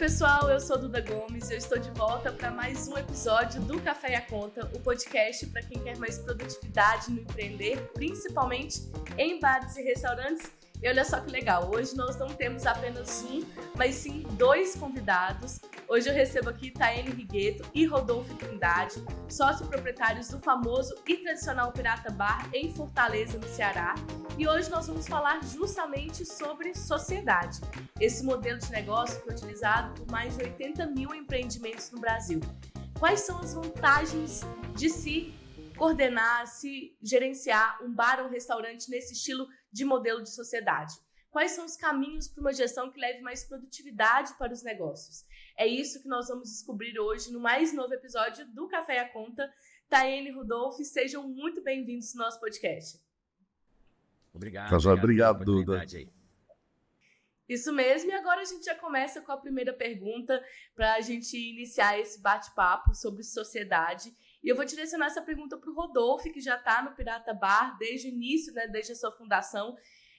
pessoal, eu sou Duda Gomes e eu estou de volta para mais um episódio do Café e a Conta, o podcast para quem quer mais produtividade no empreender, principalmente em bares e restaurantes. E olha só que legal, hoje nós não temos apenas um, mas sim dois convidados. Hoje eu recebo aqui Taiane Rigueto e Rodolfo Trindade, sócio-proprietários do famoso e tradicional Pirata Bar em Fortaleza, no Ceará. E hoje nós vamos falar justamente sobre sociedade, esse modelo de negócio que é utilizado por mais de 80 mil empreendimentos no Brasil. Quais são as vantagens de se coordenar, se gerenciar um bar ou um restaurante nesse estilo de modelo de sociedade? Quais são os caminhos para uma gestão que leve mais produtividade para os negócios? É isso que nós vamos descobrir hoje no mais novo episódio do Café e a Conta. Taiane e Rodolfo, sejam muito bem-vindos no nosso podcast. Obrigado, Duda. Isso mesmo, e agora a gente já começa com a primeira pergunta para a gente iniciar esse bate-papo sobre sociedade. E eu vou direcionar essa pergunta para o Rodolfo, que já está no Pirata Bar desde o início, desde a sua fundação.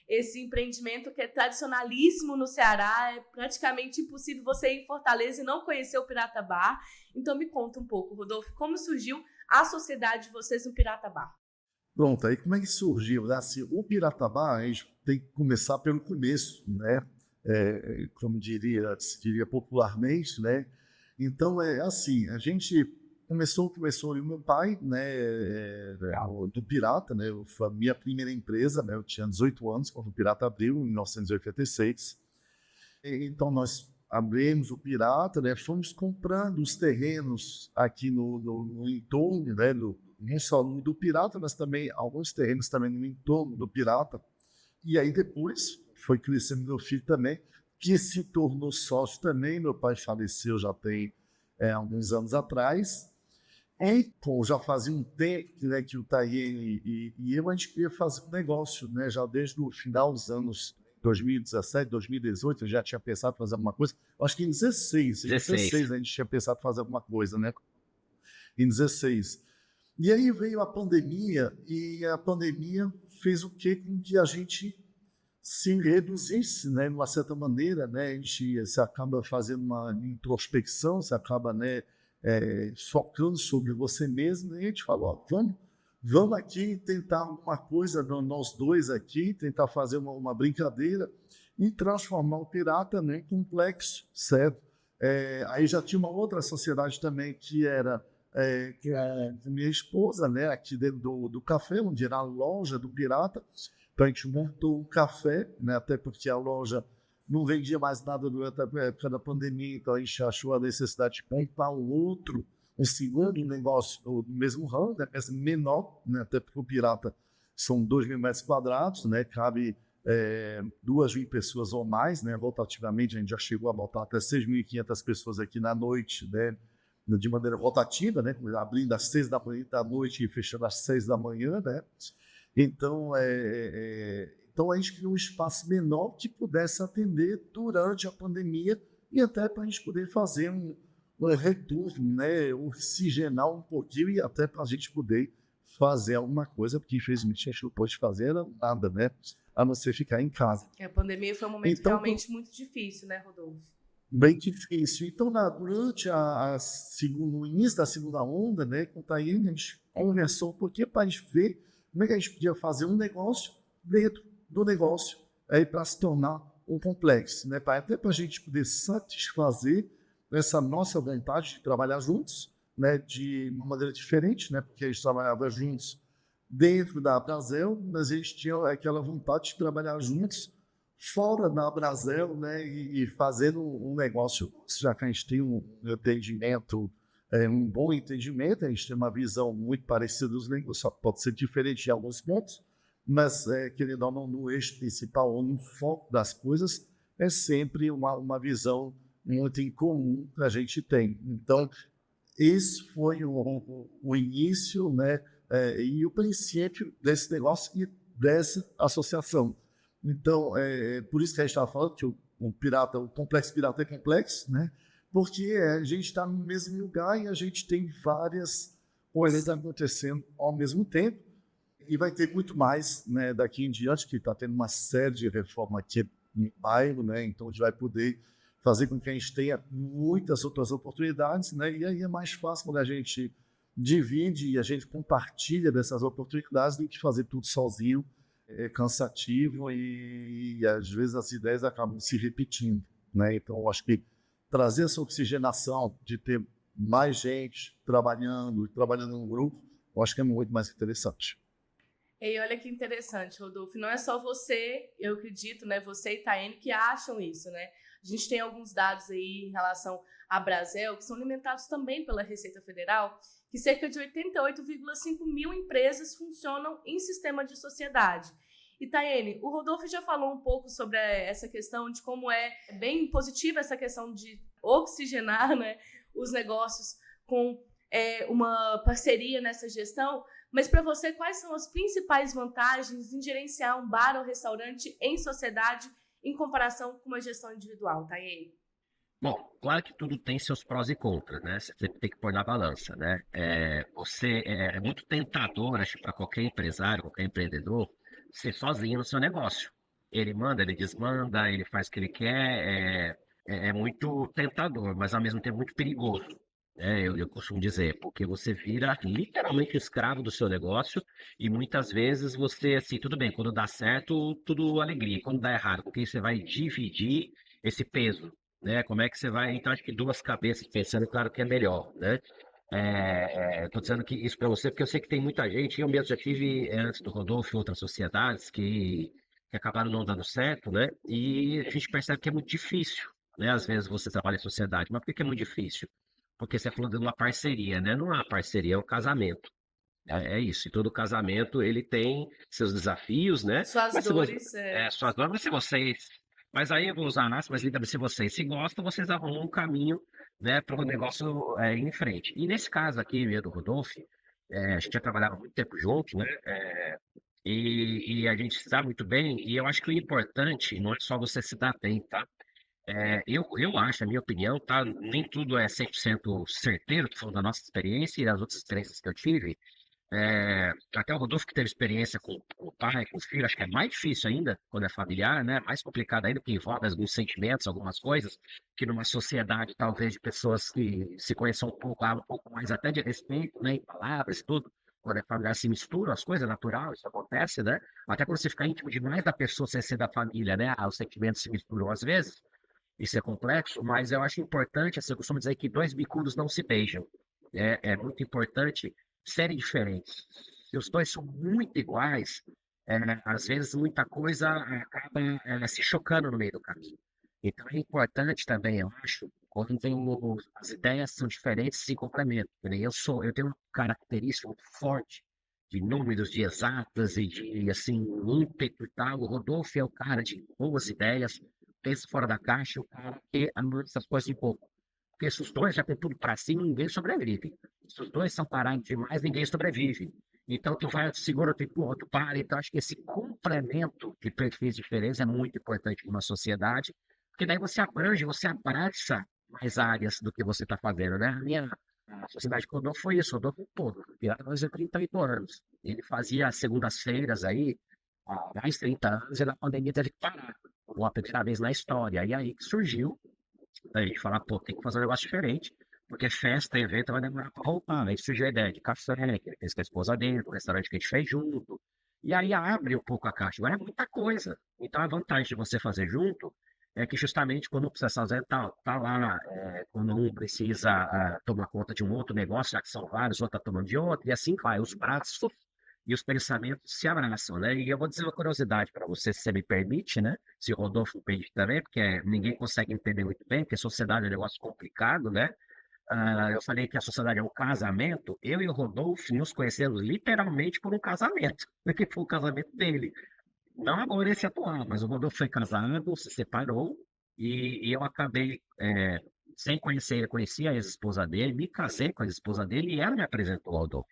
Esse empreendimento que é tradicionalíssimo no Ceará, é praticamente impossível você ir em Fortaleza e não conhecer o Pirata Bar. Então me conta um pouco, Rodolfo, como surgiu a sociedade de vocês no Pirata Bar? Pronto, aí como é que surgiu? Assim, o Pirata Bar, a gente tem que começar pelo começo, né? Como se diria popularmente, né? Então, é assim, a gente começou o meu pai, né, do Pirata, né? Foi a minha primeira empresa, né? Eu tinha 18 anos quando o Pirata abriu, em 1986. Então, nós abrimos o Pirata, né? Fomos comprando os terrenos aqui no entorno, né? Não só do Pirata, mas também alguns terrenos também no entorno do Pirata. E aí depois foi crescendo meu filho também, que se tornou sócio também. Meu pai faleceu já tem alguns anos atrás. Então, já fazia um tempo, né, que o Taiane e eu, a gente queria fazer um negócio, né? Já desde o final dos anos 2017, 2018, eu já tinha pensado em fazer alguma coisa. Acho que em 16 a gente tinha pensado em fazer alguma coisa, né? Em 16. E aí veio a pandemia, e a pandemia fez o quê? Com que a gente se reduzisse, né, de uma certa maneira, né? Se acaba fazendo uma introspecção, se acaba, né, focando sobre você mesmo, e a gente falou, vamos aqui tentar alguma coisa, nós dois aqui, tentar fazer uma brincadeira e transformar o Pirata, né, em complexo, certo? Aí já tinha uma outra sociedade também, que era minha esposa, né, aqui dentro do café, onde era a loja do Pirata. Então a gente montou um café, né, até porque a loja não vendia mais nada durante a época da pandemia, então a gente achou a necessidade de montar um segundo negócio do mesmo ramo, né, mas menor, né, até porque o Pirata são 2.000 metros quadrados, né, cabe 2.000 pessoas ou mais, né, rotativamente a gente já chegou a botar até 6.500 pessoas aqui na noite, né, de maneira rotativa, né, abrindo às 6 da manhã da noite e fechando às 6 da manhã, né. Então, então a gente criou um espaço menor que pudesse atender durante a pandemia e até para a gente poder fazer um retorno, né, oxigenar um pouquinho e até para a gente poder fazer alguma coisa, porque infelizmente a gente não pôde fazer nada, né, a não ser ficar em casa. A pandemia foi um momento realmente muito difícil, né, Rodolfo? Bem difícil. Então, durante o início da segunda onda, né, com o Taiane, a gente conversou um pouquinho para a gente ver como é que a gente podia fazer um negócio dentro do negócio para se tornar um complexo, né, até para a gente poder satisfazer essa nossa vontade de trabalhar juntos, né, de uma maneira diferente, né, porque a gente trabalhava juntos dentro da Brasel, mas a gente tinha aquela vontade de trabalhar juntos fora da Brasel, né, e fazendo um negócio, já que a gente tem um entendimento, um bom entendimento, a gente tem uma visão muito parecida dos negócios, só pode ser diferente em alguns pontos, mas, querendo ou não, no eixo principal, ou no foco das coisas, é sempre uma visão muito em comum que a gente tem. Então, esse foi o início, né, e o princípio desse negócio e dessa associação. Então, por isso que a gente estava falando que o complexo pirata é complexo, né? Porque a gente está no mesmo lugar e a gente tem várias coisas acontecendo ao mesmo tempo. E vai ter muito mais, né, daqui em diante, que está tendo uma série de reformas aqui no bairro, né? Então a gente vai poder fazer com que a gente tenha muitas outras oportunidades, né? E aí é mais fácil quando a gente divide e a gente compartilha dessas oportunidades do que fazer tudo sozinho, é cansativo e às vezes as ideias acabam se repetindo, né? Então, eu acho que trazer essa oxigenação de ter mais gente trabalhando em um grupo, eu acho que é muito mais interessante. E olha que interessante, Rodolfo, não é só você, eu acredito, né, você e Taiane, que acham isso, né? A gente tem alguns dados aí em relação à Brasel, que são alimentados também pela Receita Federal, que cerca de 88,5 mil empresas funcionam em sistema de sociedade. E, Taiane, o Rodolfo já falou um pouco sobre essa questão de como é bem positiva essa questão de oxigenar, né, os negócios com uma parceria nessa gestão. Mas para você, quais são as principais vantagens em gerenciar um bar ou restaurante em sociedade em comparação com uma gestão individual, Taiane? Bom, claro que tudo tem seus prós e contras, né? Você sempre tem que pôr na balança, né? É muito tentador, acho, para qualquer empresário, qualquer empreendedor, ser sozinho no seu negócio. Ele manda, ele desmanda, ele faz o que ele quer, é muito tentador, mas ao mesmo tempo muito perigoso. Eu costumo dizer, porque você vira literalmente escravo do seu negócio e muitas vezes você, assim, tudo bem, quando dá certo, tudo alegria, quando dá errado, porque você vai dividir esse peso, né? Como é que você vai? Então, acho que duas cabeças pensando, claro que é melhor, né? Tô dizendo que isso para você, porque eu sei que tem muita gente, eu mesmo já tive, antes do Rodolfo, outras sociedades que acabaram não dando certo, né? E a gente percebe que é muito difícil, né? Às vezes você trabalha em sociedade, mas por que é muito difícil? Porque você falou de uma parceria, né? Não é uma parceria, é um casamento. É isso. E todo casamento ele tem seus desafios, né? Suas Mas se você, dores. suas dores, mas se vocês. Mas aí eu vou usar nas, mas se vocês se gostam, vocês arrumam um caminho, né, para o negócio ir em frente. E nesse caso aqui, meu do Rodolfo, a gente já trabalhava muito tempo junto, né? E a gente sabe muito bem, e eu acho que o importante não é só você se dar bem, tá? Eu acho, a minha opinião, tá? Nem tudo é 100% certeiro, tô falando da nossa experiência e das outras experiências que eu tive. Até o Rodolfo que teve experiência com o pai, com o filho, acho que é mais difícil ainda quando é familiar, né? Mais complicado ainda, porque envolve alguns sentimentos, algumas coisas, que numa sociedade, talvez, de pessoas que se conheçam um pouco, há um pouco mais até de respeito, né? Em palavras e tudo. Quando é familiar, se misturam as coisas, é natural, isso acontece, né? Até quando você fica íntimo demais da pessoa sem ser da família, né? Os sentimentos se misturam às vezes. Isso é complexo, mas eu acho importante, assim, eu costumo dizer que dois bicudos não se beijam. É muito importante serem diferentes. Se os dois são muito iguais, às vezes muita coisa acaba se chocando no meio do caminho. Então é importante também, eu acho, quando as ideias são diferentes, se complementam. Que nem eu tenho uma característica muito forte de números, de exatas e de, assim, ímpeto e tal. O Rodolfo é o cara de boas ideias, pensa fora da caixa, o cara que anula essas coisas um pouco. Porque se os dois já têm tudo para cima, ninguém sobrevive. Se os dois são parados demais, ninguém sobrevive. Então, tu vai, tu segura, tu empurra, tu para. Então, acho que esse complemento de perfis diferentes é muito importante numa sociedade, porque daí você abrange, você abraça mais áreas do que você está fazendo, né? A sociedade que eu foi isso, eu dou todo. Nós é 38 anos. Ele fazia as segundas-feiras aí, há mais de 30 anos, e na pandemia teve que parar. Uma primeira vez na história. E aí que surgiu a gente falar, pô, tem que fazer um negócio diferente, porque festa, evento vai demorar pra voltar. Aí surgiu a ideia de café, que ele fez com a esposa dele, o restaurante que a gente fez junto. E aí abre um pouco a caixa. Agora é muita coisa. Então a vantagem de você fazer junto é que justamente quando um precisa fazer, tá lá, quando um precisa tomar conta de um outro negócio, já que são vários, o outro tá tomando de outro, e assim vai, os pratos e os pensamentos se abraçam, né? E eu vou dizer uma curiosidade para você, se você me permite, né? Se o Rodolfo me permite também, porque ninguém consegue entender muito bem, porque a sociedade é um negócio complicado, né? Eu falei que a sociedade é um casamento, eu e o Rodolfo nos conhecemos literalmente por um casamento, porque foi o casamento dele. Não agora esse atual, mas o Rodolfo foi casado, se separou, e eu acabei, sem conhecer ele, conheci a ex-esposa dele, me casei com a ex-esposa dele e ela me apresentou ao Rodolfo,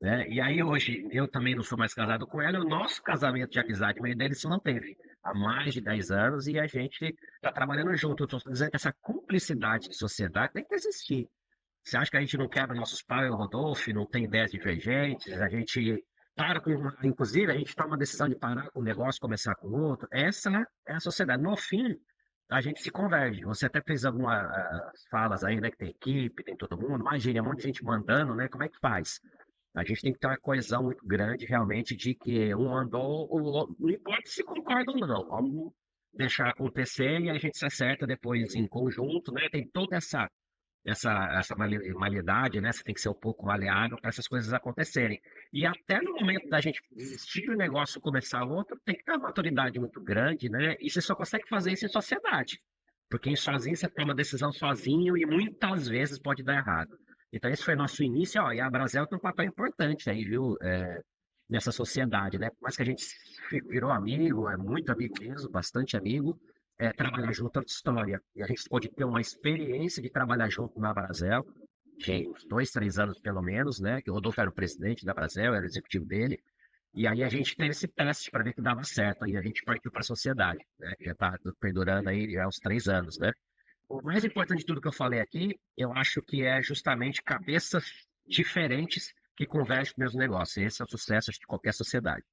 né? E aí hoje eu também não sou mais casado com ela, o nosso casamento de amizade meio dele se manteve há mais de 10 anos e a gente está trabalhando junto. Eu estou dizendo que essa cumplicidade de sociedade tem que existir. Você acha que a gente não quebra nossos pais, o Rodolfo, não tem ideias divergentes, a gente para com, inclusive a gente toma a decisão de parar com um negócio, começar com outro. Essa é a sociedade. No fim, a gente se converge. Você até fez algumas falas aí, né, que tem equipe, tem todo mundo. Imagina, é um monte de gente mandando, né? Como é que faz? A gente tem que ter uma coesão muito grande, realmente, de que um mandou, o outro, não importa se concorda ou não, vamos deixar acontecer e a gente se acerta depois em conjunto, né? Tem toda essa malidade, né? Você tem que ser um pouco maleável para essas coisas acontecerem. E até no momento da gente desistir o negócio e começar outro, tem que ter uma maturidade muito grande, né? E você só consegue fazer isso em sociedade. Porque em sozinho você toma decisão sozinho e muitas vezes pode dar errado. Então esse foi nosso início, ó, e a Brasel tem um papel importante aí, viu? Nessa sociedade, né? Por mais que a gente virou amigo, é muito amigo mesmo, bastante amigo, trabalhar junto é outra história. E a gente pode ter uma experiência de trabalhar junto na Brasel, de uns 2, 3 anos pelo menos, né? Que o Rodolfo era o presidente da Brasel, era o executivo dele. E aí a gente teve esse teste para ver que dava certo. Aí a gente partiu para a sociedade, né? Que já está perdurando aí já há uns 3 anos, né? O mais importante de tudo que eu falei aqui, eu acho que é justamente cabeças diferentes que convergem para os meus negócios. Esse é o sucesso de qualquer sociedade.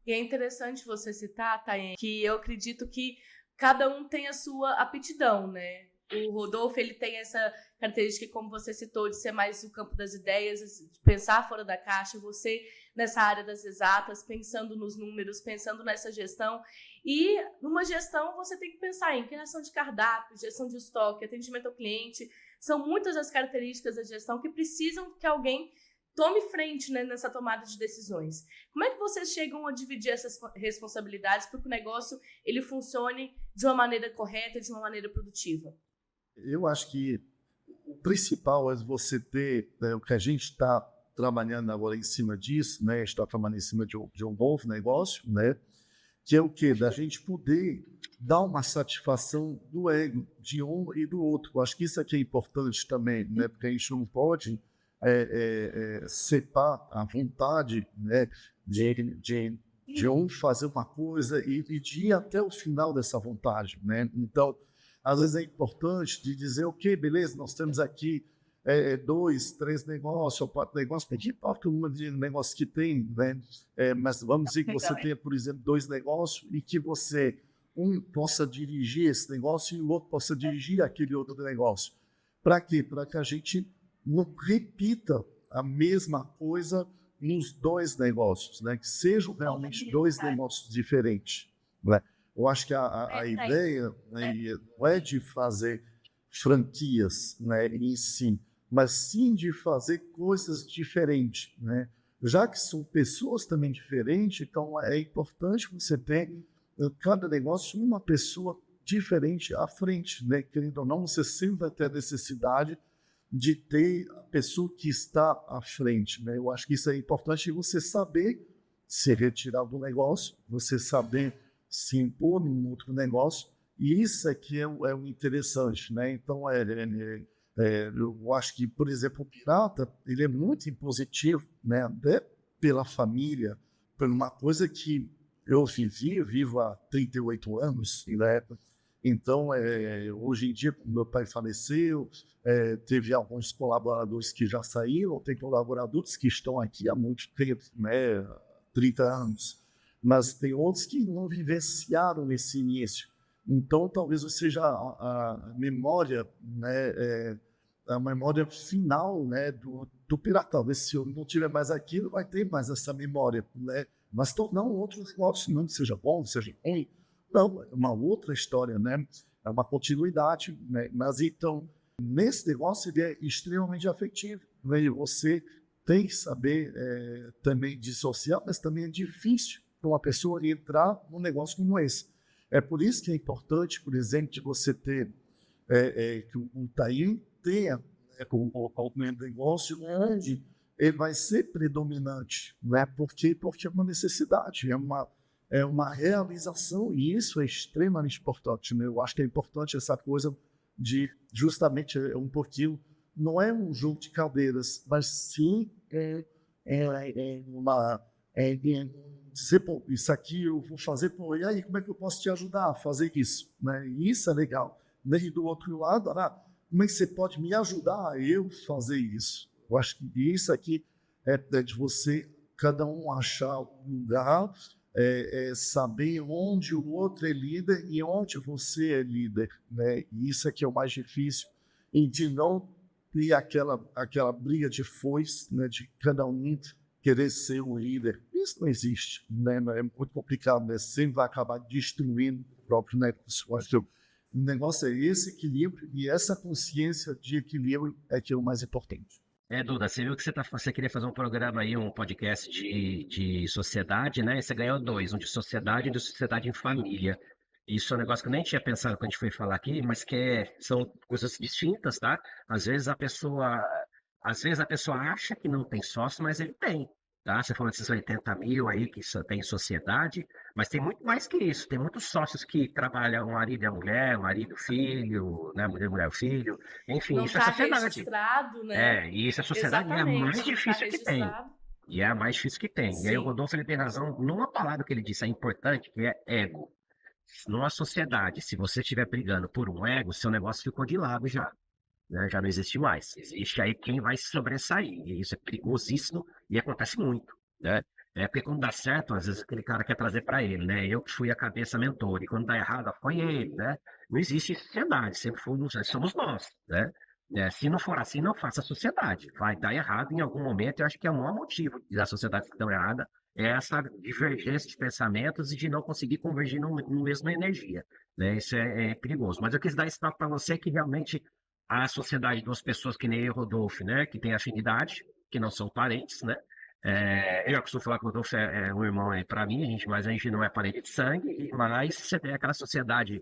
E é interessante você citar, Taiane, que eu acredito que cada um tem a sua aptidão, né? O Rodolfo, ele tem essa característica, como você citou, de ser mais o campo das ideias, de pensar fora da caixa, você nessa área das exatas, pensando nos números, pensando nessa gestão. E numa gestão, você tem que pensar em criação de cardápio, gestão de estoque, atendimento ao cliente. São muitas as características da gestão que precisam que alguém tome frente, né, nessa tomada de decisões. Como é que vocês chegam a dividir essas responsabilidades para que o negócio ele funcione de uma maneira correta, de uma maneira produtiva? Eu acho que o principal é você ter, o que a gente está trabalhando agora em cima disso, né? Está trabalhando em cima de um novo negócio, né? Que é o quê? Da gente poder dar uma satisfação do ego de um e do outro. Eu acho que isso aqui é importante também, né? Porque a gente não pode separar a vontade, né? De um fazer uma coisa e de ir até o final dessa vontade, né? Então, às vezes é importante de dizer, ok, beleza, nós temos aqui 2, 3 negócios, ou 4 negócios, que importa o número de negócios que tem, né? Mas vamos dizer que você tenha, por exemplo, 2 negócios e que você, um possa dirigir esse negócio e o outro possa dirigir aquele outro negócio. Para quê? Para que a gente não repita a mesma coisa nos 2 negócios, né? Que sejam realmente 2 negócios diferentes, né? Eu acho que a ideia, né, não é de fazer franquias, né, em si, mas sim de fazer coisas diferentes, né? Já que são pessoas também diferentes, então é importante você ter cada negócio uma pessoa diferente à frente, né? Querendo ou não, você sempre vai ter a necessidade de ter a pessoa que está à frente, né? Eu acho que isso é importante, você saber se retirar do negócio, você saber se impor num outro negócio, e isso aqui é o interessante, né? Então, eu acho que, por exemplo, o pirata, ele é muito impositivo, né? Até pela família, por uma coisa que eu vivo há 38 anos, né? Então, hoje em dia, meu pai faleceu, teve alguns colaboradores que já saíram, tem colaboradores que estão aqui há muito tempo, né? 30 anos. Mas tem outros que não vivenciaram esse início. Então, talvez seja a memória, né, a memória final, né, do pirata. Talvez se eu não tiver mais aquilo, vai ter mais essa memória, né? Mas não outros negócios, não seja bom, seja ruim. Não, é uma outra história, né? É uma continuidade, né? Mas então, nesse negócio, ele é extremamente afetivo, né? E você tem que saber também dissociar, mas também é difícil para uma pessoa entrar num negócio como esse. É por isso que é importante, por exemplo, de você ter que o Taim tenha um negócio onde ele vai ser predominante, né? Porque é uma necessidade, é uma realização, e isso é extremamente importante, né? Eu acho que é importante essa coisa de, justamente, um pouquinho, não é um jogo de cadeiras, mas sim dizer, pô, isso aqui eu vou fazer, pô, e aí, como é que eu posso te ajudar a fazer isso? Né? E isso é legal. E do outro lado, como é que você pode me ajudar a eu fazer isso? Eu acho que isso aqui é de você, cada um achar um lugar saber onde o outro é líder e onde você é líder, né? E isso é que é o mais difícil, e de não ter aquela briga de foice, né? De cada um querer ser um líder. Isso não existe, né? É muito complicado, né? Sempre vai acabar destruindo o próprio negócio. Eu acho que o negócio é esse equilíbrio, e essa consciência de equilíbrio é que é o mais importante. Duda, você viu que você queria fazer um programa aí, um podcast de sociedade, né? E você ganhou dois, um de sociedade e de sociedade em família. Isso é um negócio que eu nem tinha pensado quando a gente foi falar aqui, mas são coisas distintas, tá? Às vezes a pessoa, às vezes a pessoa acha que não tem sócio, mas ele tem, tá? Você falou desses 80 mil aí que só tem sociedade, mas tem muito mais que isso. Tem muitos sócios que trabalham, o marido e a mulher, o marido e o filho, né? Mulher e o filho. Enfim, Não isso é está sociedade. registrado, né? E isso é sociedade é a mais Exatamente, não está difícil que tem. registrado. E é a mais difícil que tem. E aí o Sim. Rodolfo ele tem razão numa palavra que ele disse, é importante, que é ego. Numa sociedade, se você estiver brigando por um ego, seu negócio ficou de lado já, né? Já não existe mais. Existe aí quem vai se sobressair. E isso é perigosíssimo e acontece muito, né? É porque quando dá certo, às vezes aquele cara quer trazer para ele, né? Eu que fui a cabeça mentor, e quando dá errado, foi ele, né? Não existe sociedade, sempre somos nós, né? Se não for assim, não faça sociedade. Vai dar errado em algum momento. Eu acho que é o maior motivo da sociedade estar errada é essa divergência de pensamentos e de não conseguir convergir no mesma energia, né? Isso é perigoso. Mas eu quis dar esse papo para você que realmente a sociedade de duas pessoas que nem eu e o Rodolfo, né? Que tem afinidade, que não são parentes, né? Eu costumo falar que o Rodolfo é um irmão para mim, mas a gente não é parente de sangue, mas você tem aquela sociedade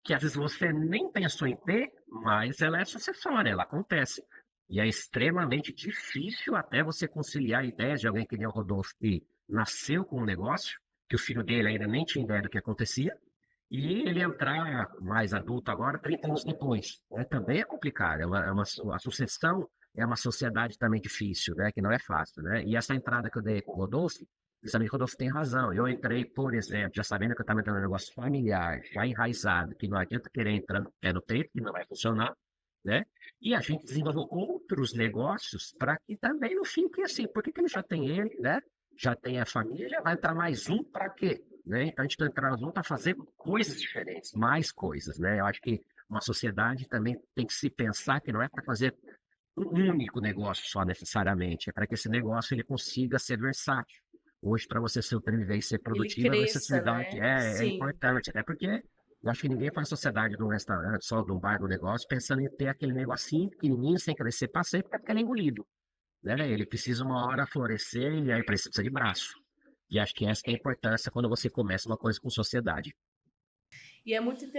que às vezes você nem pensou em ter, mas ela é sucessória, ela acontece. E é extremamente difícil até você conciliar ideias de alguém que nem o Rodolfo, que nasceu com um negócio, que o filho dele ainda nem tinha ideia do que acontecia, e ele entrar mais adulto agora, 30 anos depois. Também é complicado, a sucessão é uma sociedade também difícil, né? Que não é fácil, né? E essa entrada que eu dei com o Rodolfo, justamente o Rodolfo tem razão. Eu entrei, por exemplo, já sabendo que eu estava entrando num negócio familiar, já enraizado, que não adianta querer entrar no pé no peito, que não vai funcionar, né? E a gente desenvolveu outros negócios para que também no fim, que assim, por que que ele já tem ele, né? Já tem a família, já vai entrar mais um para quê? Né? Então a gente está entrando junto para fazer coisas diferentes, mais coisas, né? Eu acho que uma sociedade também tem que se pensar que não é para fazer um único negócio só necessariamente, é para que esse negócio ele consiga ser versátil. Hoje, para você sobreviver e ser Ele produtivo, a cresça, versatilidade né? é Sim. importante, até porque eu acho que ninguém faz sociedade num restaurante, só de um bar, do negócio, pensando em ter aquele negocinho pequenininho, sem crescer para sempre, porque ele é engolido, né? Ele precisa uma hora florescer e aí precisa de braço. E acho que essa que é a importância quando você começa uma coisa com sociedade. E é muito Eu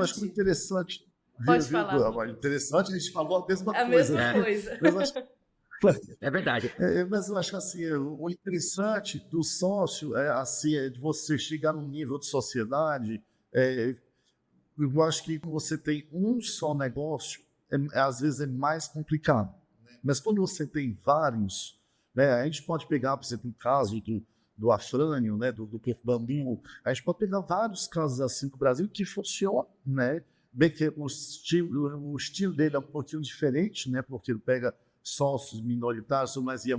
acho muito interessante. interessante, Pode viu, falar, agora, Rodolfo. interessante, a gente falou a mesma A coisa, mesma É, coisa. mas eu acho, é verdade. mas eu acho assim, o interessante do sócio é assim, é de você chegar num nível de sociedade, é, eu acho que quando você tem um só negócio, às vezes é mais complicado. Mas quando você tem vários, né, a gente pode pegar, por exemplo, o caso do Afrânio, né, do Porto Bambu, a gente pode pegar vários casos assim no Brasil que funcionam, né? Bem que o estilo dele é um pouquinho diferente, né, porque ele pega sócios minoritários, mas é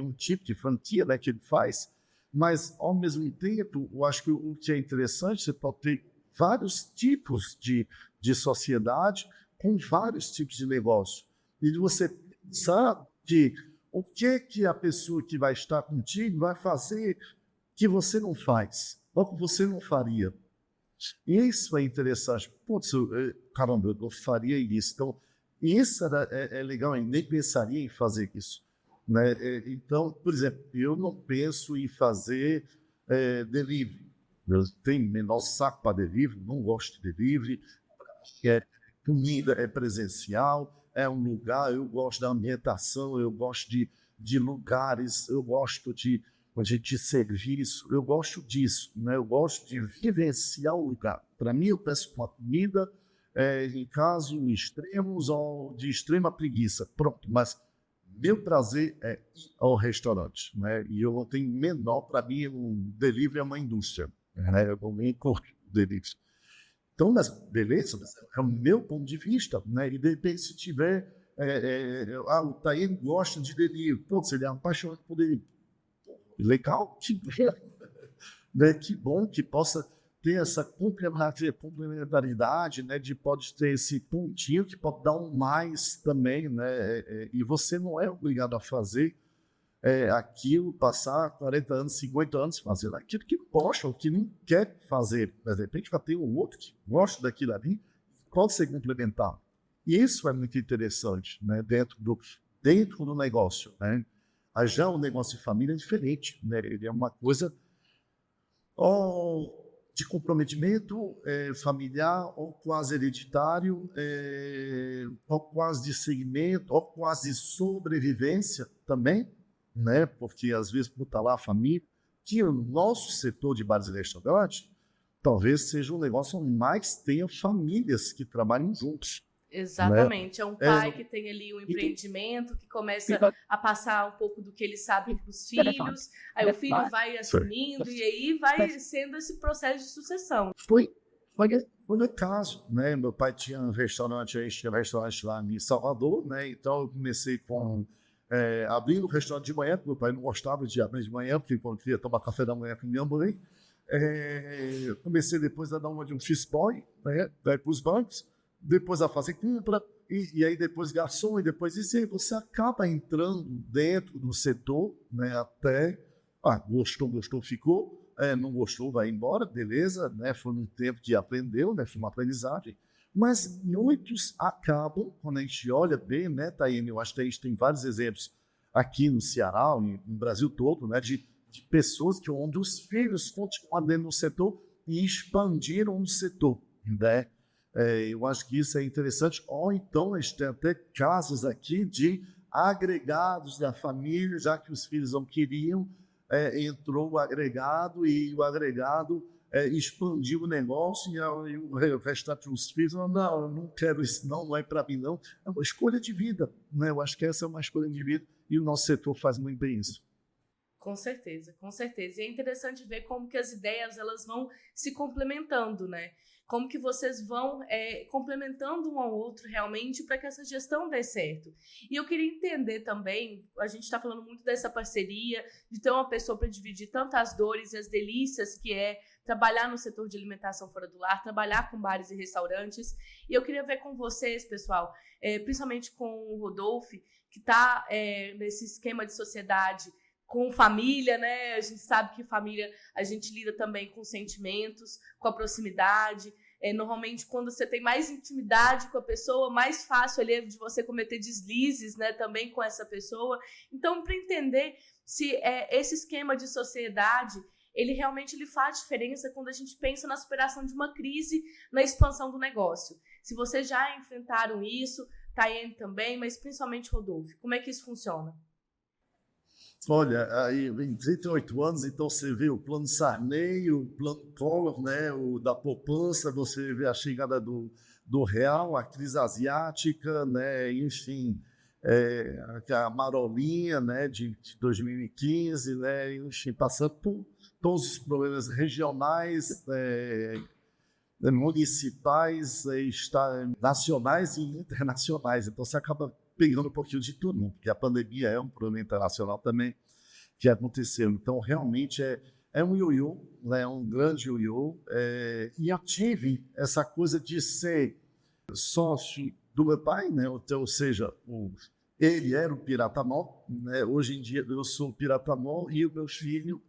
um tipo de franquia, né, que ele faz. Mas, ao mesmo tempo, eu acho que o que é interessante, você pode ter vários tipos de sociedade com vários tipos de negócio. E você pensar que o que a pessoa que vai estar contigo vai fazer que você não faz, ou que você não faria. E isso é interessante. Putz, caramba, eu faria isso. Então, isso é legal, eu nem pensaria em fazer isso. Né? Então, por exemplo, eu não penso em fazer delivery. Eu tenho menor saco para delivery, não gosto de delivery. Comida é presencial, é um lugar, eu gosto da ambientação, eu gosto de lugares, eu gosto de serviço, eu gosto disso, né? Eu gosto de vivenciar o lugar. Para mim, eu peço uma comida, em casos extremos ou de extrema preguiça, pronto, mas meu prazer é ir ao restaurante, né? E eu não tenho menor, para mim, um delivery é uma indústria, né? Eu nem curto delivery. Então, mas beleza, mas é o meu ponto de vista, né? E de repente, se tiver. O Taine gosta de delivery, pô, se ele é apaixonado por delivery, legal, né? Que bom que possa ter essa complementaridade, né? De pode ter esse pontinho que pode dar um mais também, né? E você não é obrigado a fazer aquilo, passar 40 anos, 50 anos fazendo aquilo que gosta, ou que não quer fazer. Mas de repente vai ter um outro que gosta daquilo ali, pode ser complementar. E isso é muito interessante, né? Dentro do negócio, né? Aí já o negócio de família é diferente, né? Ele é uma coisa ou de comprometimento familiar, ou quase hereditário, ou quase de segmento, ou quase de sobrevivência também, né? Porque às vezes por estar lá a família, que o nosso setor de bares e restaurantes talvez seja um negócio onde mais tenha famílias que trabalhem juntos, né? Exatamente. É um pai que tem ali um empreendimento, que começa a passar um pouco do que ele sabe para os filhos, aí o filho vai assumindo, e aí vai sendo esse processo de sucessão. Foi no caso, né? Meu pai tinha um restaurante lá em Salvador, né? Então eu comecei abrindo um restaurante de manhã, porque meu pai não gostava de abrir de manhã, porque quando queria tomar café da manhã com minha mãe. Comecei depois a dar uma de um office boy, né? Para os bancos, depois a fazer compra, e aí depois garçom, e depois isso, e aí você acaba entrando dentro do setor, né? Até, gostou, ficou, não gostou, vai embora, beleza, né? Foi um tempo que aprendeu, né? Foi uma aprendizagem. Mas muitos acabam, quando a gente olha bem, né, Taine, eu acho que a gente tem vários exemplos aqui no Ceará, no Brasil todo, né, de pessoas onde os filhos continuam dentro do setor e expandiram o setor, né? Eu acho que isso é interessante. Ou então a gente tem até casos aqui de agregados da família, já que os filhos não queriam, entrou o agregado, e o agregado expandiu o negócio, e o restante dos filhos não, eu não quero isso, não é para mim, não. É uma escolha de vida, né? Eu acho que essa é uma escolha de vida, e o nosso setor faz muito bem isso. Com certeza, com certeza. E é interessante ver como que as ideias elas vão se complementando, né? Como que vocês vão complementando um ao outro realmente para que essa gestão dê certo. E eu queria entender também, a gente está falando muito dessa parceria, de ter uma pessoa para dividir tanto as dores e as delícias que é trabalhar no setor de alimentação fora do lar, trabalhar com bares e restaurantes. E eu queria ver com vocês, pessoal, principalmente com o Rodolfo, que está nesse esquema de sociedade, com família, né? A gente sabe que família, a gente lida também com sentimentos, com a proximidade. Normalmente, quando você tem mais intimidade com a pessoa, mais fácil ali é de você cometer deslizes, né? Também com essa pessoa. Então, para entender se esse esquema de sociedade, ele realmente faz diferença quando a gente pensa na superação de uma crise, na expansão do negócio. Se vocês já enfrentaram isso, Tayane também, mas principalmente Rodolfo, como é que isso funciona? Olha, aí em 38 anos, então você vê o plano Sarney, o plano Collor, né, o da poupança, você vê a chegada do real, a crise asiática, né, enfim, a marolinha, né, de 2015, né, enfim, passando por todos os problemas regionais, municipais, nacionais e internacionais. Então você acaba pegando um pouquinho de tudo, né? Porque a pandemia é um problema internacional também que aconteceu. Então, realmente é um ioiô, né? É um grande ioiô. E eu tive essa coisa de ser sócio do meu pai, né? Ou seja, ele era o Piratamol, né? Hoje em dia eu sou o Piratamol, e o meu filho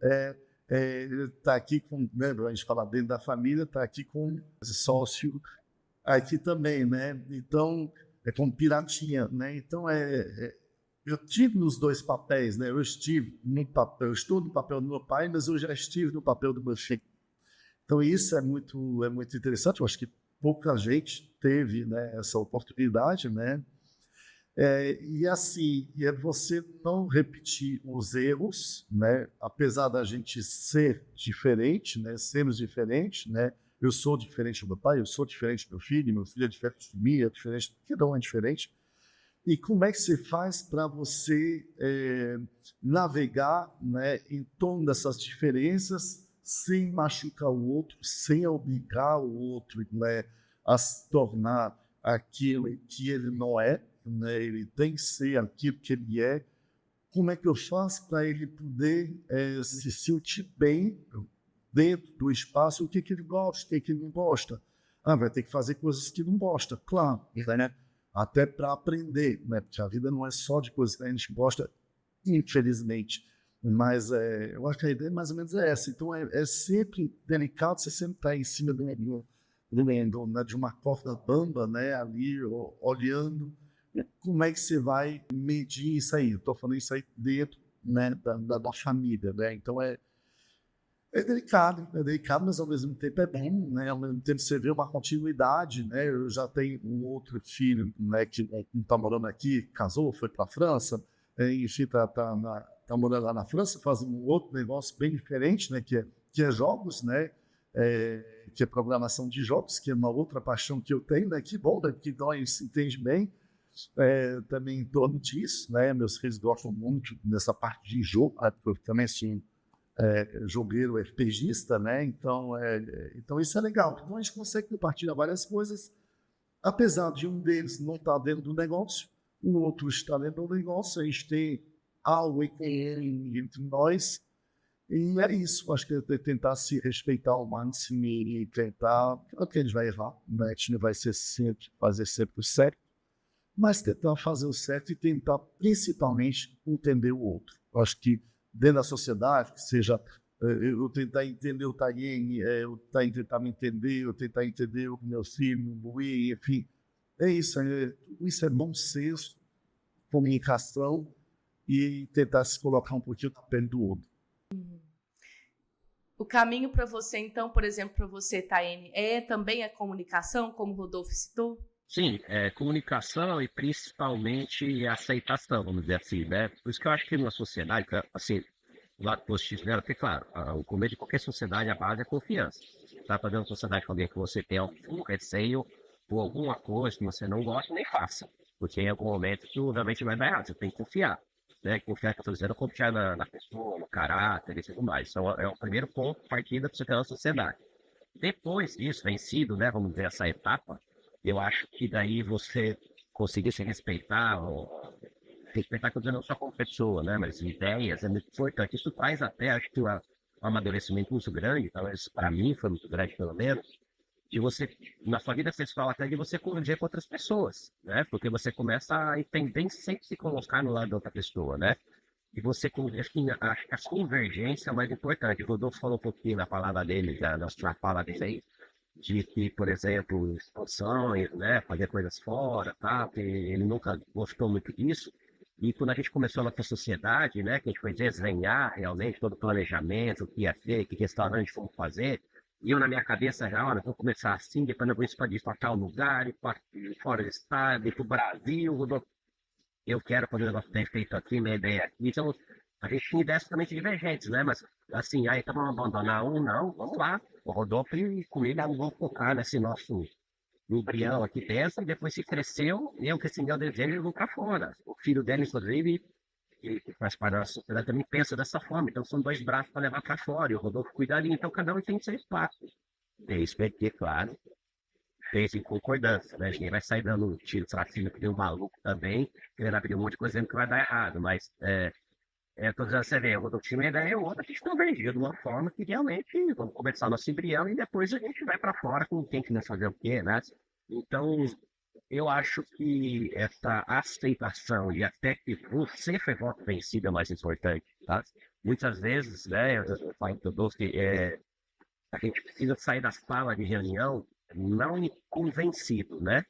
está aqui com, né? A gente fala dentro da família, está aqui com sócio aqui também, né? Então, como Piratinha, né? Então, eu tive nos dois papéis, né? Eu estou no papel do meu pai, mas eu já estive no papel do meu filho. Então, isso é muito interessante. Eu acho que pouca gente teve, né, essa oportunidade, né? E assim, é você não repetir os erros, né? Apesar da gente ser diferente, né? Sermos diferentes, né? Eu sou diferente do meu pai, eu sou diferente do meu filho é diferente de mim, é diferente, cada um é diferente. E como é que você faz para você navegar, né, em torno dessas diferenças, sem machucar o outro, sem obrigar o outro, né, a se tornar aquilo que ele não é, né? Ele tem que ser aquilo que ele é. Como é que eu faço para ele poder se sentir bem dentro do espaço o que ele gosta, o que ele não gosta. Vai ter que fazer coisas que não gosta, claro, né? Até para aprender, né? Porque a vida não é só de coisas que a gente gosta, infelizmente. Mas eu acho que a ideia mais ou menos é essa. Então é sempre delicado você sempre estar em cima de uma corda bamba, né? Ali olhando como é que você vai medir isso aí. Estou falando isso aí dentro, né, da família, né? Então é delicado, mas ao mesmo tempo é bom, né? Ao mesmo tempo você vê uma continuidade, né? Eu já tenho um outro filho, né, que está morando aqui, casou, foi para a França, enfim, tá morando lá na França, fazendo um outro negócio bem diferente, né? Que é jogos, né? Que é programação de jogos, que é uma outra paixão que eu tenho, né? Que bom, né? Que nós se entende bem. Também em torno disso, né? Meus filhos gostam muito dessa parte de jogo, eu também assim, jogueiro RPGista, né? Então isso é legal. Então a gente consegue compartilhar várias coisas, apesar de um deles não estar dentro do negócio, o outro está dentro do negócio, a gente tem algo entre nós, e é isso. Acho que é tentar se respeitar ao máximo e tentar, claro que a gente vai errar, né? A gente não vai fazer sempre o certo, mas tentar fazer o certo e tentar principalmente entender o outro. Eu acho que dentro da sociedade, que seja eu tentar entender o Tayene, eu tentar me entender, eu tentar entender o meu filho, o Luí, enfim. Isso é bom senso, comunicação e tentar se colocar um pouquinho na pele do outro. O caminho para você, então, por exemplo, para você, Tayene, é também a comunicação, como o Rodolfo citou? Sim, comunicação e principalmente aceitação, vamos dizer assim, né? Por isso que eu acho que numa sociedade, assim, o lado positivo dela, porque, claro, o começo de qualquer sociedade, a base é confiança. Tá fazendo uma sociedade com alguém que você tem algum receio ou alguma coisa que você não gosta, nem faça. Porque em algum momento, realmente vai dar errado, você tem que confiar. Né? Confiar, que eu estou dizendo, confiar na pessoa, no caráter e tudo mais. Então, é o primeiro ponto de partida para você ter uma sociedade. Depois disso, vencido, né, vamos dizer, essa etapa, eu acho que daí você conseguir se respeitar, respeitar que eu digo não só como pessoa, né, mas ideias é muito importante. Isso faz até, acho que um amadurecimento muito grande, talvez para mim foi muito grande pelo menos, de você, na sua vida sexual até de você conviver com outras pessoas, né, porque você começa a entender sempre se colocar no lado da outra pessoa, né. E você, acho que a convergência é mais importante. O Rodolfo falou um pouquinho na palavra dele, na fala dele aí, de que, por exemplo, expansões, né, fazer coisas fora, tá, porque ele nunca gostou muito disso. E quando a gente começou a nossa sociedade, né, que a gente foi desenhar realmente todo o planejamento, o que ia ter, que restaurante fomos fazer, e eu na minha cabeça já, olha, vou começar assim, depois eu vou expandir para tal lugar, e para fora do estado, e para o Brasil, eu quero fazer o negócio bem feito aqui, minha ideia aqui. Então, a gente tinha ideias totalmente divergentes, né? Mas, assim, aí tá, vamos abandonar um, não, vamos lá. O Rodolfo e comigo vamos focar nesse nosso embrião aqui dentro, e depois se cresceu, eu que esse meu desejo eu vou para fora. O filho dele, inclusive, que faz parte da sociedade, também pensa dessa forma. Então, são dois braços para levar para fora, e o Rodolfo cuidaria. Então, cada um tem seu espaço. Tem isso aqui, claro. Fez em concordância, né? Ninguém vai sair dando tiro assassino que tem um maluco também, querendo abrir um monte de coisa dizendo que vai dar errado, mas tô dizendo, você vê, o time ainda é outra que estão vendidos de uma forma que realmente vamos começar nosso embrião e depois a gente vai para fora com quem que não fazer o quê, né? Então, eu acho que essa aceitação e até que você foi voto vencido é mais importante, tá? Muitas vezes, né, eu falo para todos que a gente precisa sair da sala de reunião não convencido, né?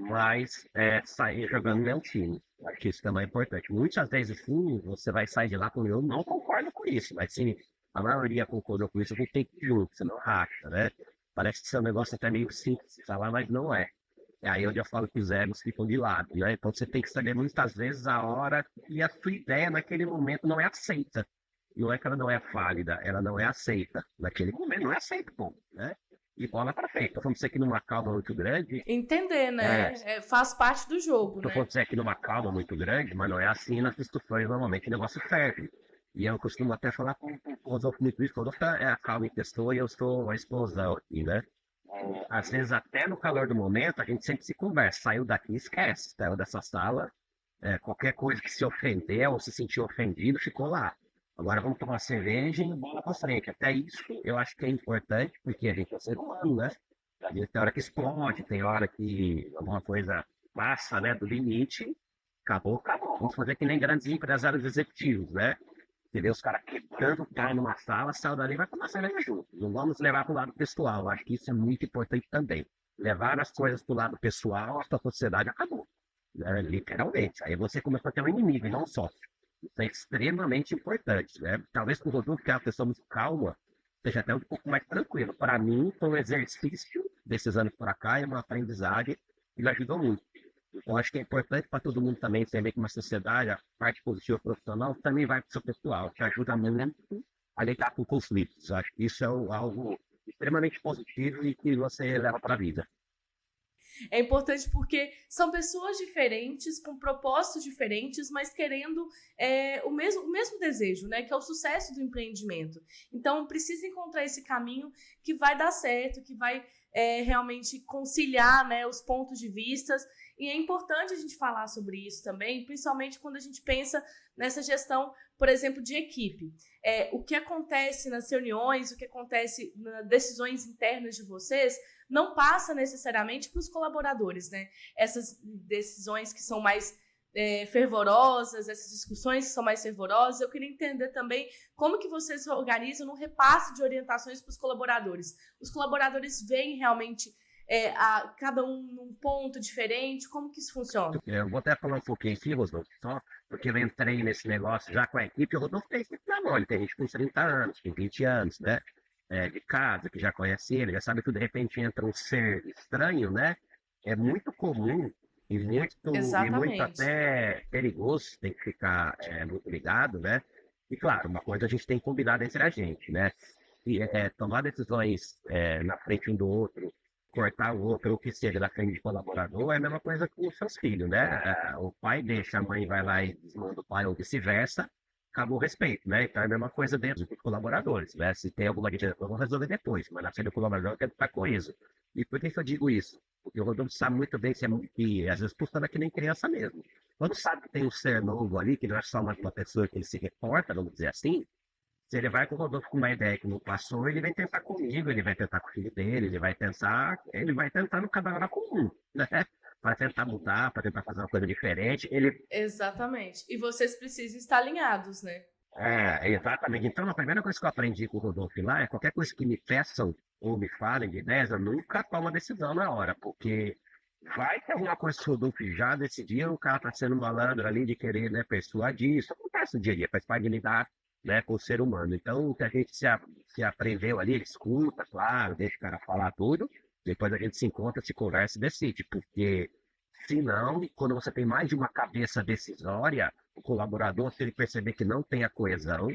Mas sair jogando meu time. Acho que isso também é importante. Muitas vezes, sim, você vai sair de lá com eu não concordo com isso, mas sim, a maioria concordou com isso, a gente tem que ir junto, você não racha, né? Parece que seu negócio é até meio simples de falar, mas não é. É aí onde eu falo que os egos ficam de lado, né? Então você tem que saber muitas vezes a hora que a sua ideia naquele momento não é aceita. Não é que ela não é válida, ela não é aceita. Naquele momento não é aceita, pô, né? E bola para frente. Estou falando você aqui numa calma muito grande. Entender, né? Faz parte do jogo, Estou falando você aqui numa calma muito grande, mas não é assim nas discussões, normalmente o negócio ferve. E eu costumo até falar com o Rodolfo muito isso, o Rodolfo é a calma em pessoa e eu estou a explosão aqui, né? Às vezes, até no calor do momento, a gente sempre se conversa. Saiu daqui, esquece. Saiu dessa sala, qualquer coisa que se ofender ou se sentir ofendido, ficou lá. Agora vamos tomar cerveja e bola pra frente. Até isso eu acho que é importante, porque a gente é ser humano, né? A gente tem hora que explode, tem hora que alguma coisa passa, né, do limite, acabou, acabou. Vamos fazer que nem grandes empresários executivos, né? Entendeu? Os caras quebrando cai numa sala, saiu dali e vai tomar cerveja junto. Não vamos levar para o lado pessoal. Acho que isso é muito importante também. Levar as coisas para o lado pessoal, a sua sociedade acabou. Né? Literalmente. Aí você começou a ter um inimigo e não um sócio. Isso é extremamente importante. Né? Talvez para o Rodolfo, que é uma pessoa muito calma, seja até um pouco mais tranquilo. Para mim, foi um exercício desses anos para cá, é uma aprendizagem e me ajudou muito. Eu acho que é importante para todo mundo também saber que uma sociedade, a parte positiva profissional, também vai para o seu pessoal, que ajuda muito a lidar com conflitos. Eu acho que isso é algo extremamente positivo e que você leva para a vida. É importante porque são pessoas diferentes, com propósitos diferentes, mas querendo o mesmo desejo, né? Que é o sucesso do empreendimento. Então, precisa encontrar esse caminho que vai dar certo, que vai realmente conciliar, né, os pontos de vista. E é importante a gente falar sobre isso também, principalmente quando a gente pensa nessa gestão, por exemplo, de equipe. O que acontece nas reuniões, o que acontece nas decisões internas de vocês, não passa necessariamente para os colaboradores, né? Essas decisões que são mais fervorosas, essas discussões que são mais fervorosas, eu queria entender também como que vocês organizam no repasse de orientações para os colaboradores. Os colaboradores veem realmente cada um num ponto diferente, como que isso funciona? Eu vou até falar um pouquinho aqui, Rodolfo, só porque eu entrei nesse negócio já com a equipe, o Rodolfo tem equipe na mão, ele tem gente com 30 anos, tem 20 anos, né? De casa, que já conhece ele, já sabe que de repente entra um ser estranho, né? É muito comum e muito Exatamente. até perigoso, tem que ficar muito ligado, né? E claro, uma coisa a gente tem combinado entre a gente, né? E, tomar decisões na frente um do outro, cortar o outro, ou o que seja, na frente de colaborador, é a mesma coisa com os seus filhos, né? O pai deixa, a mãe vai lá e desmanda o pai, ou vice-versa, acabou o respeito, né? Então é a mesma coisa dentro dos colaboradores, né? Se tem alguma diferença, vamos resolver depois, mas na frente do colaborador tem que estar coeso. E por que eu digo isso? Porque o Rodolfo sabe muito bem que às vezes funciona que nem criança mesmo. Quando sabe que tem um ser novo ali, que não é só uma pessoa que ele se reporta, vamos dizer assim, se ele vai com o Rodolfo com uma ideia que não passou, ele vai tentar comigo, ele vai tentar com o filho dele, ele vai tentar no camarada comum, né? Para tentar mudar, para tentar fazer uma coisa diferente. Exatamente. E vocês precisam estar alinhados, né? Exatamente. Então, a primeira coisa que eu aprendi com o Rodolfo lá é qualquer coisa que me peçam ou me falem de ideias, eu nunca tomo decisão na hora, porque vai ter alguma coisa que o Rodolfo já decidiu, o cara tá sendo malandro ali de querer, né, persuadir. Isso acontece no dia a dia, faz parte de lidar, né, com o ser humano. Então, o que a gente se aprendeu ali, ele escuta, claro, deixa o cara falar tudo, depois a gente se encontra, se conversa e decide, porque senão, quando você tem mais de uma cabeça decisória, o colaborador, se ele perceber que não tem a coesão,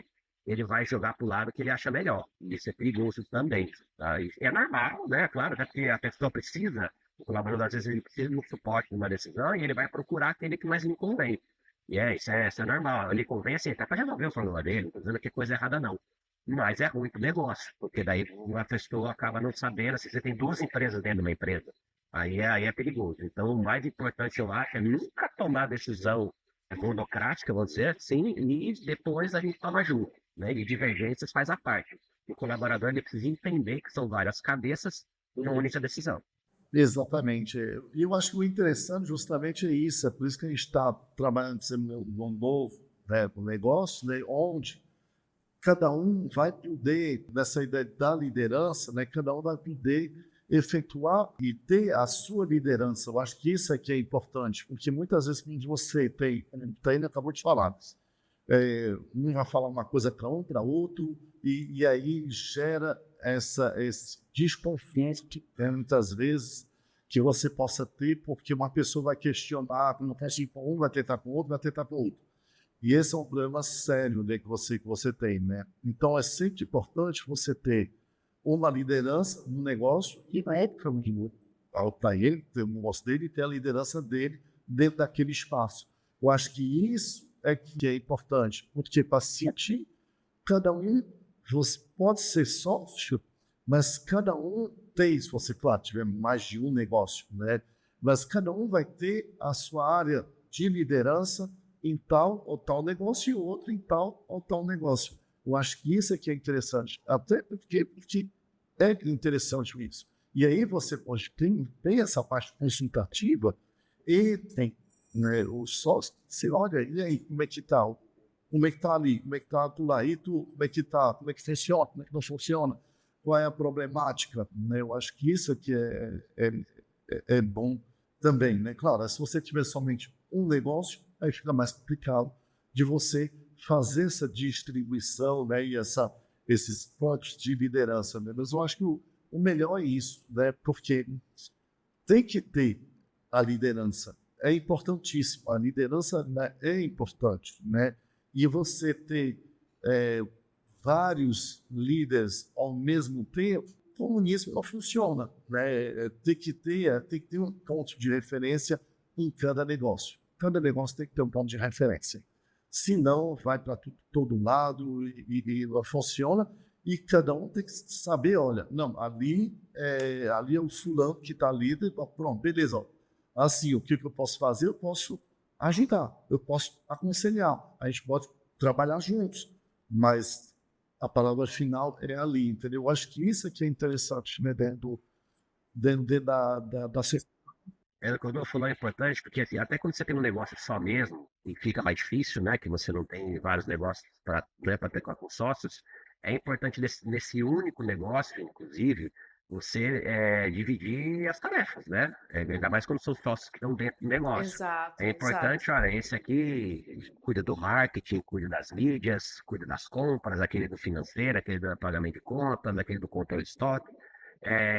ele vai jogar para o lado que ele acha melhor. Isso é perigoso também. Tá? E é normal, né? Claro, até porque a pessoa precisa, o colaborador às vezes ele precisa de um suporte numa decisão e ele vai procurar aquele que mais lhe convém. E isso é normal. Ele convém assim, até para resolver o problema dele, não estou dizendo que é coisa errada, não. Mas é ruim para o negócio, porque daí uma pessoa acaba não sabendo se você tem duas empresas dentro de uma empresa. Aí é perigoso. Então, o mais importante, eu acho, é nunca tomar decisão monocrática, vamos dizer assim, e depois a gente toma junto, né? E divergências faz a parte. O colaborador ele precisa entender que são várias cabeças e uma única decisão. Exatamente. E eu acho que o interessante justamente é isso, é por isso que a gente está trabalhando num novo, né, um negócio, né, onde cada um vai poder, nessa ideia da liderança, né, cada um vai poder efetuar e ter a sua liderança. Eu acho que isso é que é importante, porque muitas vezes quando você tem, como o Taine acabou de falar, um vai falar uma coisa para um, para outro, e aí gera esse desconforto, muitas vezes, que você possa ter, porque uma pessoa vai questionar, não quer ir com um, vai tentar com o outro, vai tentar com o outro. E esse é um problema sério, né, que você tem, né? Então, é sempre importante você ter uma liderança no negócio, e na época, para ele, ter o negócio dele e ter a liderança dele dentro daquele espaço. Eu acho que isso é que é importante, porque para sentir, cada um, você pode ser sócio, mas cada um tem, se você, claro, tiver mais de um negócio, né? Mas cada um vai ter a sua área de liderança em tal ou tal negócio e o outro em tal ou tal negócio. Eu acho que isso aqui é interessante, até porque é interessante isso. E aí você pode ter essa parte consultativa e tem, né, o sócio, você olha, e aí, como é que está? Como é que está ali? Como é que está tu lá? E tu, como é que está? Como é que funciona? Como é que não funciona? Qual é a problemática? Né? Eu acho que isso aqui é bom também, né? Claro, se você tiver somente um negócio, aí fica mais complicado de você fazer essa distribuição, né? E esses pontos de liderança, né? Mas eu acho que o melhor é isso, né? Porque tem que ter a liderança. É importantíssimo. A liderança, né, é importante, né? E você ter vários líderes ao mesmo tempo, o comunismo não funciona, né? Tem que ter um ponto de referência em cada negócio. Cada negócio tem que ter um ponto de referência. Senão, vai para todo lado e não funciona. E cada um tem que saber, olha, não, ali é o fulano que está líder, pronto, beleza. Ó. Assim, o que eu posso fazer? Eu posso ajudar, eu posso aconselhar, a gente pode trabalhar juntos, mas a palavra final é ali, entendeu? Eu acho que isso aqui é interessante, né, dentro da É, quando eu falou é importante, porque assim, até quando você tem um negócio só mesmo, e fica mais difícil, né? Que você não tem vários negócios para, né, para ter com sócios, é importante nesse único negócio, inclusive, você dividir as tarefas, né? Ainda mais quando são sócios que estão dentro do negócio. Exato, É exato. importante, olha, esse aqui cuida do marketing, cuida das mídias, cuida das compras, aquele do financeiro, aquele do pagamento de contas, aquele do controle de estoque.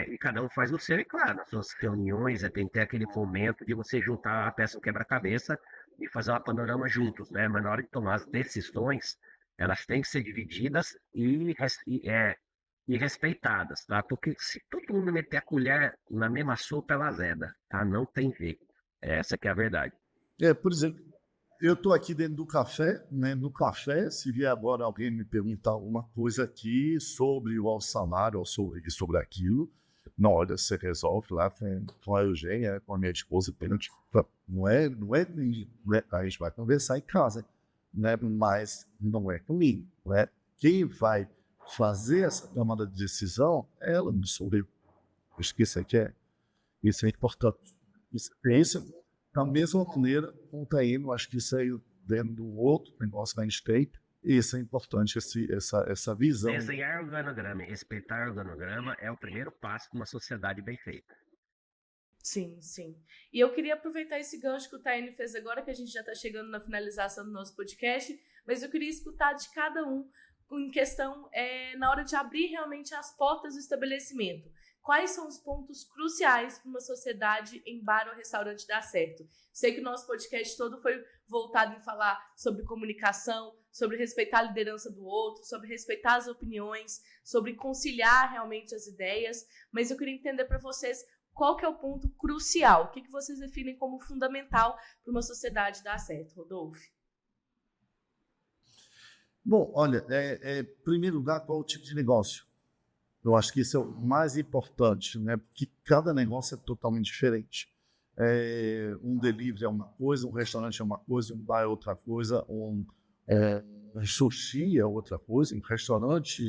E cada um faz o seu, e claro, nas suas reuniões tem que ter aquele momento de você juntar a peça do quebra-cabeça e fazer uma panorama juntos, né? Mas na hora de tomar as decisões, elas têm que ser divididas e respeitadas, tá? Porque se todo mundo meter a colher na mesma sopa, ela azeda, tá? Não tem jeito. Essa que é a verdade. por exemplo, eu estou aqui dentro do café, né? No café, se vier agora alguém me perguntar alguma coisa aqui sobre o salário ou sobre aquilo, na hora você resolve lá com a Eugênia, com a minha esposa, não é, a gente vai conversar em casa, né? Mas não é comigo, né? Quem vai fazer essa tomada de decisão, ela não sou eu. Eu esqueci que isso é importante. Isso, da mesma maneira, como está indo, acho que isso aí dentro do outro negócio da State, isso é importante, essa visão. Desenhar o organograma e respeitar o organograma é o primeiro passo de uma sociedade bem feita. Sim, sim. E eu queria aproveitar esse gancho que o Taine fez agora, que a gente já está chegando na finalização do nosso podcast, mas eu queria escutar de cada um em questão, na hora de abrir realmente as portas do estabelecimento. Quais são os pontos cruciais para uma sociedade em bar ou restaurante dar certo? Sei que o nosso podcast todo foi voltado em falar sobre comunicação, sobre respeitar a liderança do outro, sobre respeitar as opiniões, sobre conciliar realmente as ideias, mas eu queria entender para vocês qual que é o ponto crucial, o que vocês definem como fundamental para uma sociedade dar certo, Rodolfo? Bom, olha, em primeiro lugar, qual é o tipo de negócio? Eu acho que isso é o mais importante, né? Porque cada negócio é totalmente diferente. Um delivery é uma coisa, um restaurante é uma coisa, um bar é outra coisa, um sushi é outra coisa, um restaurante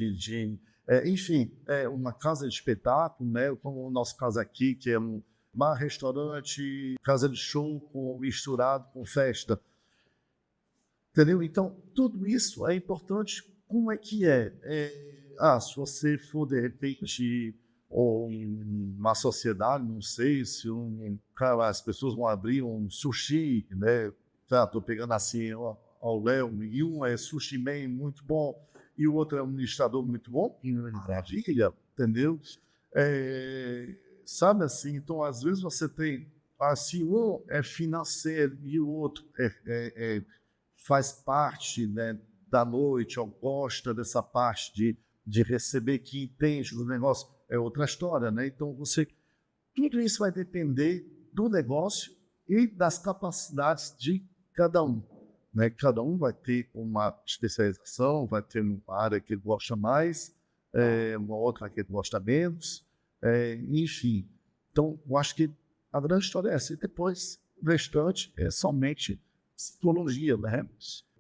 enfim, uma casa de espetáculo, né? Como o nosso caso aqui, que é um bar, restaurante, casa de show misturado com festa. Entendeu? Então, tudo isso é importante. Como é que é? Se você for, de repente, uma sociedade, não sei, se as pessoas vão abrir um sushi, né? Estou pegando assim ao Léo, e um é sushi man muito bom, e o outro é um administrador muito bom, maravilha, entendeu? Sabe assim, então, às vezes você tem, assim, um é financeiro e o outro faz parte, né, da noite, ou gosta dessa parte de receber, que entende do negócio, é outra história, né? Então, tudo isso vai depender do negócio e das capacidades de cada um, né? Cada um vai ter uma especialização, vai ter uma área que ele gosta mais, uma outra que ele gosta menos, enfim. Então, eu acho que a grande história é essa. E depois, o restante é somente psicologia, né?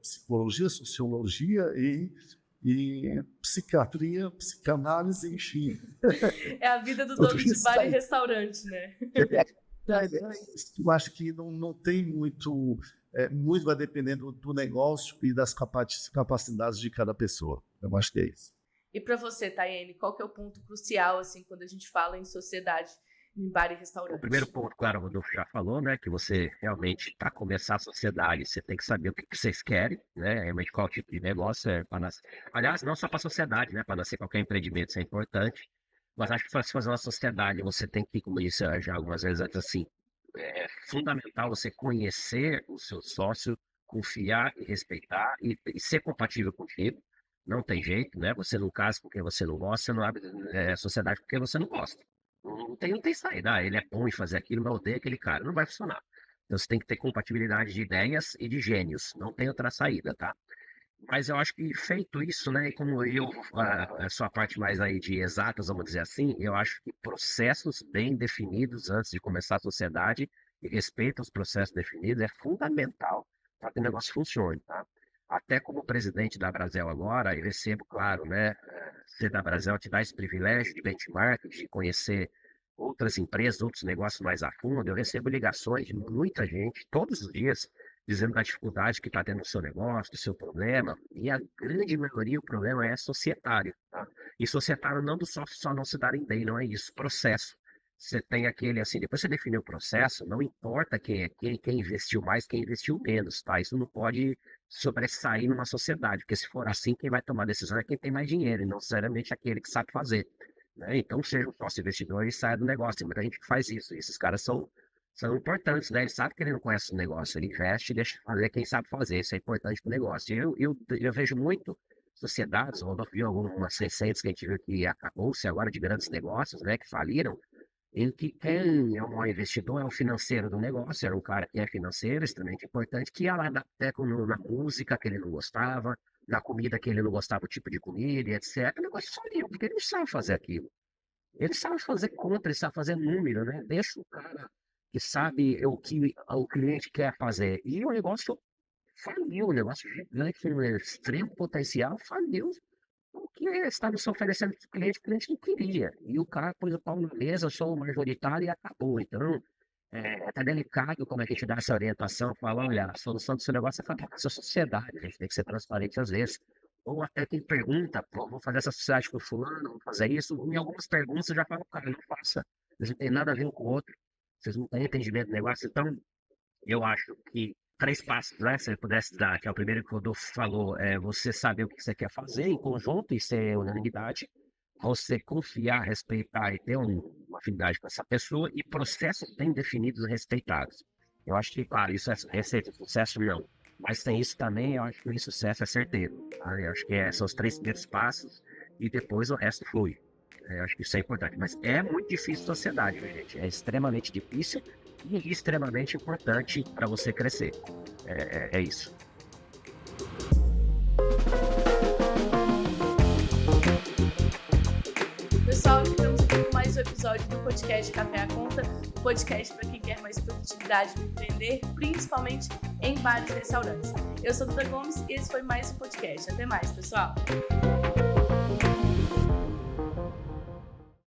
Psicologia, sociologia e psiquiatria, psicanálise, enfim. É a vida do dono de bar e restaurante, né? Eu acho que não tem muito, muito vai dependendo do negócio e das capacidades de cada pessoa. Eu acho que é isso. E para você, Tayene, qual que é o ponto crucial, assim, quando a gente fala em sociedade, em bar e restaurante? O primeiro ponto, claro, o Rodolfo já falou, né, que você realmente, para começar a sociedade, você tem que saber o que vocês querem, né, realmente qual tipo de negócio é para nascer. Aliás, não só para a sociedade, né, para nascer qualquer empreendimento, isso é importante, mas acho que para se fazer uma sociedade, você tem que, como disse já algumas vezes antes, assim, é fundamental você conhecer o seu sócio, confiar e respeitar e ser compatível contigo. Não tem jeito, né? Você não casa porque você não gosta, você não abre sociedade porque você não gosta. Não tem saída. Ah, ele é bom em fazer aquilo, mas odeia aquele cara. Não vai funcionar. Então você tem que ter compatibilidade de ideias e de gênios. Não tem outra saída, tá? Mas eu acho que feito isso, né? E como a sua parte mais aí de exatas, vamos dizer assim, eu acho que processos bem definidos antes de começar a sociedade e respeito aos processos definidos é fundamental para que o negócio funcione, tá? Até como presidente da Brasel agora, eu recebo, claro, né? Ser da Brasel te dá esse privilégio de benchmark, de conhecer outras empresas, outros negócios mais a fundo. Eu recebo ligações de muita gente, todos os dias, dizendo da dificuldade que está tendo no seu negócio, do seu problema. E a grande maioria, o problema é societário, tá? E societário não do só não se darem bem, não é isso. Processo. Você tem aquele, assim, depois você definiu o processo, não importa quem investiu mais, quem investiu menos, tá? Isso não pode sobressair numa sociedade, porque se for assim, quem vai tomar a decisão é quem tem mais dinheiro, e não necessariamente aquele que sabe fazer, né? Então, seja um sócio investidor e saia do negócio. Tem muita gente que faz isso, e esses caras são importantes, né? Ele sabe que ele não conhece o negócio, ele investe e deixa fazer quem sabe fazer, isso é importante para o negócio. Eu vejo muito sociedades, ou eu vi algumas recentes que a gente viu que acabou-se agora de grandes negócios, né, que faliram, em que quem é o maior investidor é o financeiro do negócio, era um cara que é financeiro, extremamente importante, que ia lá dar teco na música que ele não gostava, na comida que ele não gostava, o tipo de comida, etc. O negócio faliu, porque ele não sabe fazer aquilo. Ele sabe fazer conta, ele sabe fazer número, né? Deixa o cara que sabe o que o cliente quer fazer. E o negócio faliu, o negócio gigante, com um extremo potencial, faliu. O que estava se oferecendo para o cliente não queria. E o cara pôs o pau na mesa, eu sou o majoritário e acabou. Então, é até delicado como é que a gente dá essa orientação, fala, olha, a solução do seu negócio é fazer com a sua sociedade, a gente tem que ser transparente às vezes. Ou até quem pergunta, pô, vou fazer essa sociedade com o fulano, vou fazer isso. Em algumas perguntas eu já falo, cara, não faça. Isso não tem nada a ver um com o outro. Vocês não têm entendimento do negócio. Então, eu acho que 3 passos, né? Se eu pudesse dar, que é o primeiro que o Rodolfo falou, é você saber o que você quer fazer em conjunto e ser unanimidade, você confiar, respeitar e ter uma afinidade com essa pessoa e processos bem definidos e respeitados. Eu acho que, claro, isso é receita de sucesso, não. Mas tem isso também, eu acho que o sucesso é certeiro. Tá? Eu acho que são os 3 primeiros passos e depois o resto flui. Eu acho que isso é importante. Mas é muito difícil a sociedade, gente. É extremamente difícil e extremamente importante para você crescer. É isso. Pessoal, ficamos aqui com mais um episódio do podcast Café à Conta, podcast para quem quer mais produtividade no empreender, principalmente em bares e restaurantes. Eu sou Duda Gomes e esse foi mais um podcast. Até mais, pessoal!